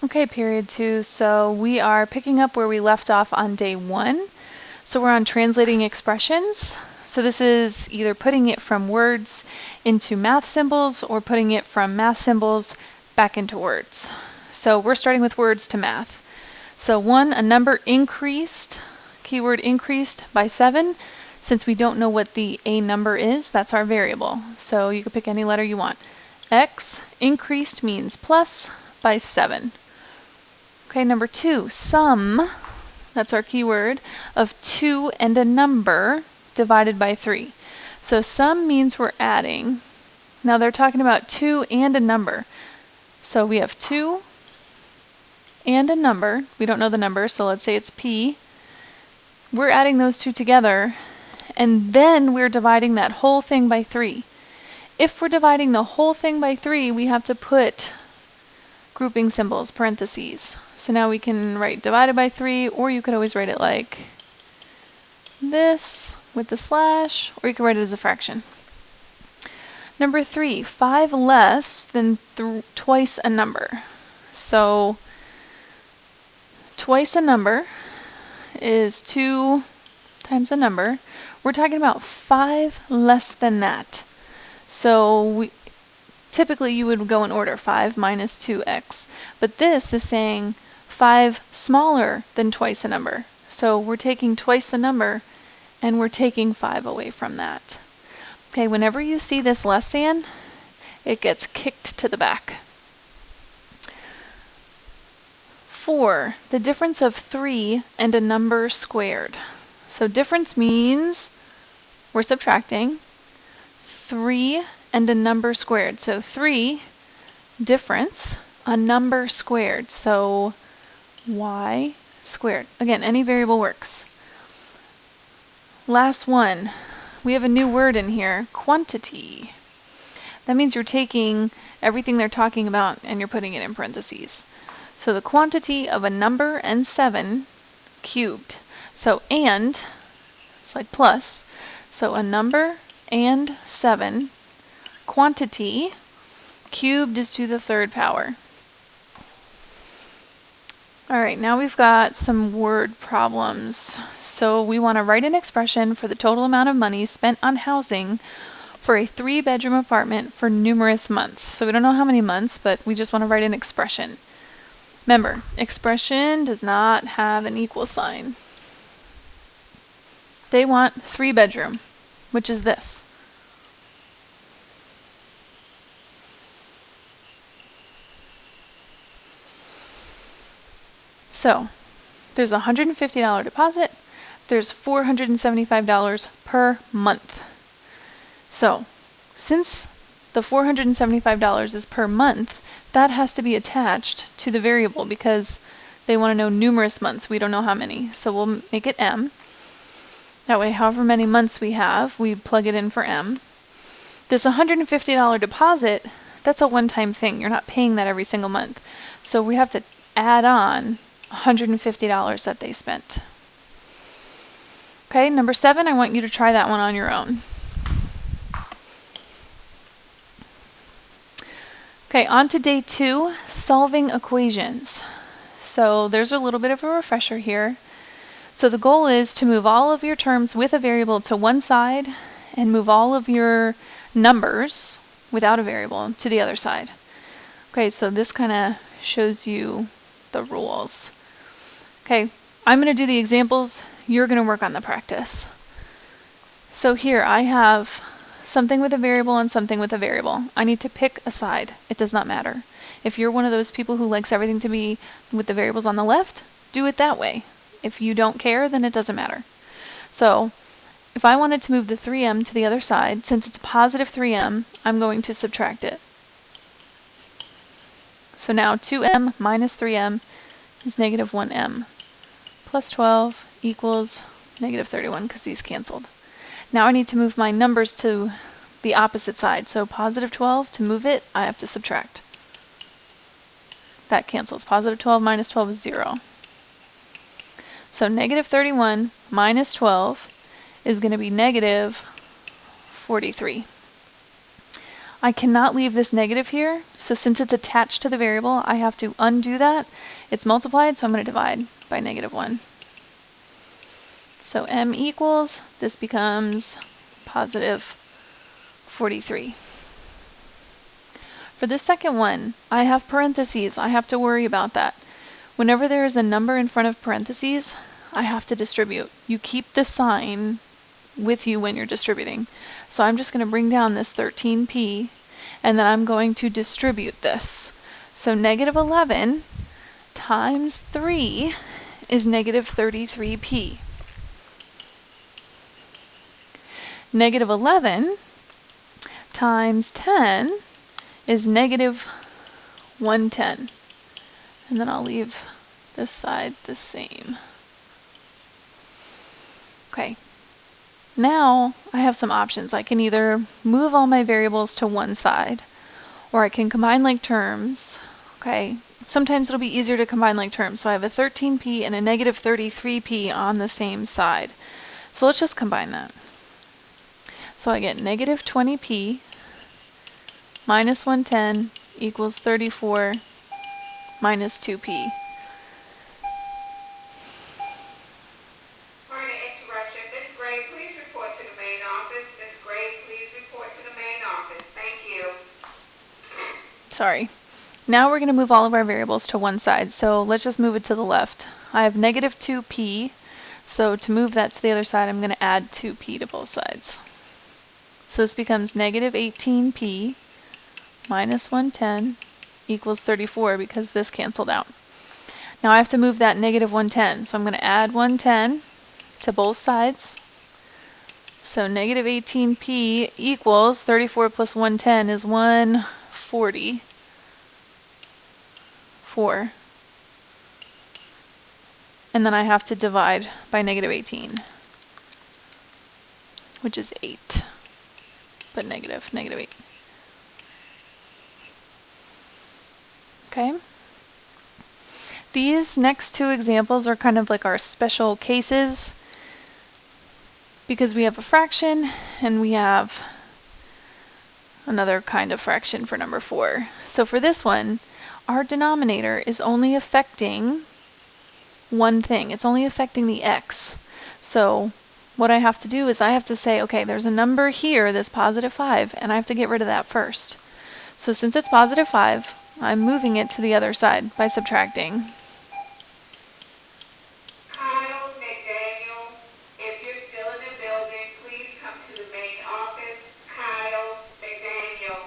Okay, period 2. So we are picking up where we left off on day 1. So we're on translating expressions. So this is either putting it from words into math symbols or putting it from math symbols back into words. So we're starting with words to math. So 1, a number increased, keyword increased by 7. Since we don't know what the a number is, that's our variable. So you can pick any letter you want. X increased means plus by 7. Okay, number 2, sum, that's our keyword, of 2 and a number divided by 3. So sum means we're adding. Now they're talking about 2 and a number. So we have 2 and a number. We don't know the number, so let's say it's P. We're adding those two together, and then we're dividing that whole thing by 3. If we're dividing the whole thing by 3, we have to put grouping symbols, parentheses. So now we can write divided by 3, or you could always write it like this with the slash, or you could write it as a fraction. Number 3, 5 less than twice a number. So twice a number is 2 times a number. We're talking about 5 less than that. So typically you would go in order, 5 minus 2x. But this is saying 5 smaller than twice a number. So we're taking twice the number and we're taking 5 away from that. Okay, whenever you see this less than, it gets kicked to the back. 4, the difference of 3 and a number squared. So difference means we're subtracting 3 and a number squared. So 3, difference, a number squared. So y squared. Again, any variable works. Last one, we have a new word in here, quantity. That means you're taking everything they're talking about and you're putting it in parentheses. So the quantity of a number and 7 cubed. So and, it's like plus, so a number and 7, quantity cubed is to the 3rd power. Alright, now we've got some word problems. So we want to write an expression for the total amount of money spent on housing for a 3-bedroom apartment for numerous months. So we don't know how many months, but we just want to write an expression. Remember, expression does not have an equal sign. They want 3-bedroom, which is this. So there's a $150 deposit. There's $475 per month. So since the $475 is per month, that has to be attached to the variable because they want to know numerous months. We don't know how many. So we'll make it M. That way, however many months we have, we plug it in for M. This $150 deposit, that's a one-time thing. You're not paying that every single month. So we have to add on $150 that they spent. Okay, number 7, I want you to try that one on your own. Okay, on to day 2, solving equations. So there's a little bit of a refresher here. So the goal is to move all of your terms with a variable to one side and move all of your numbers without a variable to the other side. Okay, so this kind of shows you the rules. Okay, I'm going to do the examples. You're going to work on the practice. So here I have something with a variable and something with a variable. I need to pick a side. It does not matter. If you're one of those people who likes everything to be with the variables on the left, do it that way. If you don't care, then it doesn't matter. So if I wanted to move the 3m to the other side, since it's positive 3m, I'm going to subtract it. So now 2m minus 3m is negative 1m. Plus 12 equals negative 31 because these canceled. Now I need to move my numbers to the opposite side. So positive 12, to move it, I have to subtract. That cancels. Positive 12 minus 12 is 0. So negative 31 minus 12 is going to be negative 43. I cannot leave this negative here, so since it's attached to the variable, I have to undo that. It's multiplied, so I'm going to divide by -1. So m equals, this becomes positive 43. For this second one, I have parentheses. I have to worry about that. Whenever there is a number in front of parentheses, I have to distribute. You keep the sign with you when you're distributing. So I'm just going to bring down this 13p, and then I'm going to distribute this. So -11 times 3 is -33p. -11 times 10 is -110. And then I'll leave this side the same. Okay. Now I have some options. I can either move all my variables to one side, or I can combine like terms. Okay. Sometimes it'll be easier to combine like terms. So I have a 13p and a -33p on the same side. So let's just combine that. So I get -20p minus 110 equals 34 minus 2p. Pardon the interruption. Ms. Gray, please report to the main office. Ms. Gray, please report to the main office. Thank you. Sorry. Now we're going to move all of our variables to one side. So let's just move it to the left. I have -2p. So to move that to the other side, I'm going to add 2p to both sides. So this becomes -18p minus 110 equals 34 because this canceled out. Now I have to move that -110. So I'm going to add 110 to both sides. So -18p equals 34 plus 110 is 144. And then I have to divide by -18, which is 8. But -8. Okay. These next two examples are kind of like our special cases because we have a fraction and we have another kind of fraction for number 4. So for this one, our denominator is only affecting one thing. It's only affecting the x. So what I have to do is I have to say, okay, there's a number here, this +5, and I have to get rid of that first. So since it's +5, I'm moving it to the other side by subtracting. Kyle McDaniel, if you're still in the building, please come to the main office. Kyle McDaniel.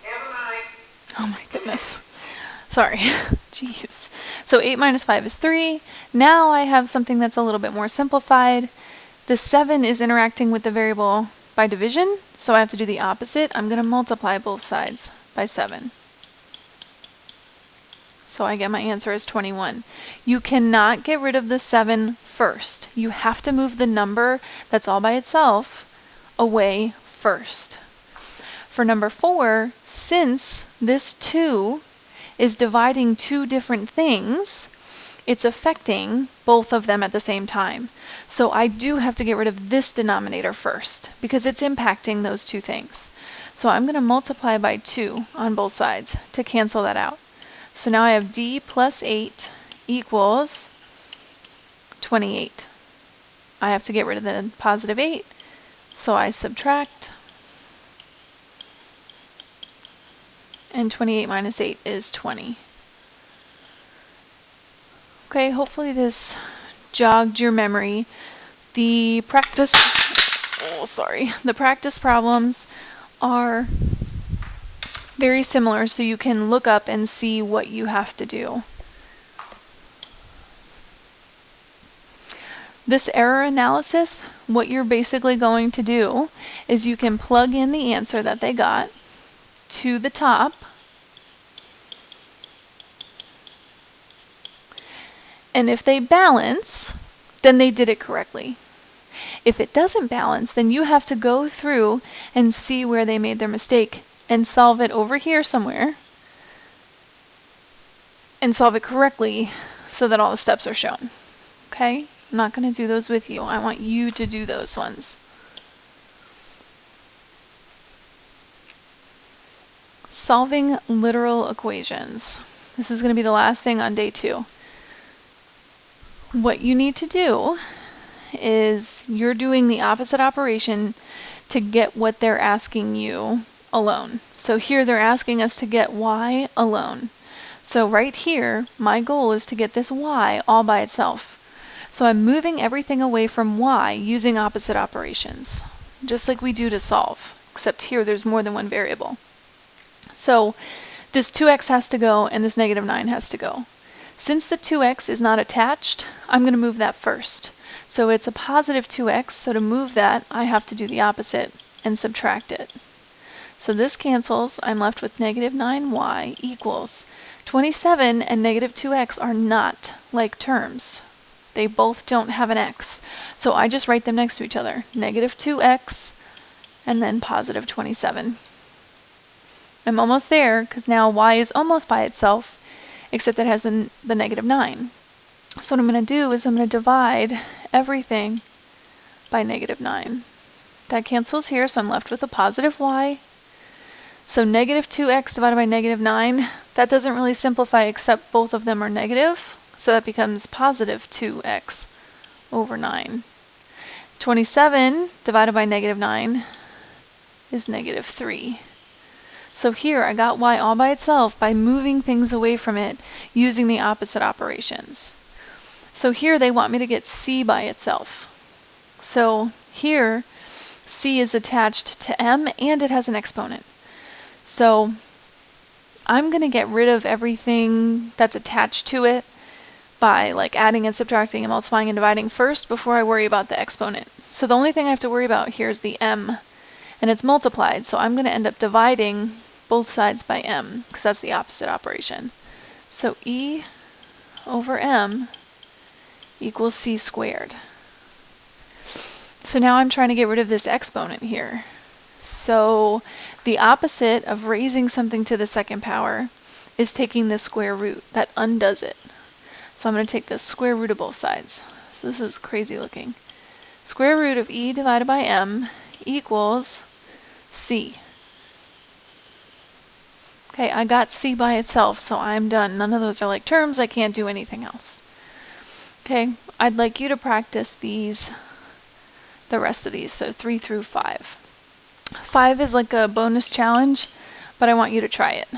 Never mind. Oh my goodness. Sorry. Jeez. So 8 minus 5 is 3. Now I have something that's a little bit more simplified. The 7 is interacting with the variable by division, so I have to do the opposite. I'm going to multiply both sides by 7. So I get my answer as 21. You cannot get rid of the 7 first. You have to move the number that's all by itself away first. For number 4, since this 2 is dividing two different things, it's affecting both of them at the same time. So I do have to get rid of this denominator first because it's impacting those two things. So I'm going to multiply by 2 on both sides to cancel that out. So now I have d plus 8 equals 28. I have to get rid of the +8, so I subtract, and 28 minus 8 is 20. Okay, hopefully this jogged your memory. The practice problems are very similar, so you can look up and see what you have to do. This error analysis, what you're basically going to do is you can plug in the answer that they got to the top, and if they balance, then they did it correctly. If it doesn't balance, then you have to go through and see where they made their mistake and solve it over here somewhere and solve it correctly so that all the steps are shown. Okay? I'm not going to do those with you. I want you to do those ones. solving literal equations. This is going to be the last thing on day 2. What you need to do is you're doing the opposite operation to get what they're asking you alone. So here they're asking us to get y alone. So right here, my goal is to get this y all by itself. So I'm moving everything away from y using opposite operations, just like we do to solve, except here there's more than one variable. So this 2x has to go and this negative 9 has to go. Since the 2x is not attached, I'm going to move that first. So it's a positive 2x, so to move that, I have to do the opposite and subtract it. So this cancels, I'm left with negative 9y equals 27 and negative 2x are not like terms. They both don't have an x. So I just write them next to each other. Negative 2x and then positive 27. I'm almost there because now y is almost by itself, except it has the negative 9. So what I'm going to do is I'm going to divide everything by negative 9. That cancels here, so I'm left with a positive y. So negative 2x divided by negative 9, that doesn't really simplify except both of them are negative. So that becomes positive 2x over 9. 27 divided by negative 9 is negative 3. So here I got y all by itself by moving things away from it using the opposite operations. So here they want me to get c by itself. So here c is attached to m and it has an exponent. So I'm going to get rid of everything that's attached to it by like adding and subtracting and multiplying and dividing first before I worry about the exponent. So the only thing I have to worry about here is the m, and it's multiplied, so I'm going to end up dividing both sides by m because that's the opposite operation. So e over m equals c squared. So now I'm trying to get rid of this exponent here. So the opposite of raising something to the second power is taking the square root. That undoes it. So I'm going to take the square root of both sides. So this is crazy looking. Square root of e divided by m equals c. Okay, I got c by itself, so I'm done. None of those are like terms. I can't do anything else. Okay, I'd like you to practice these, the rest of these, so 3 through 5. 5 is like a bonus challenge, but I want you to try it.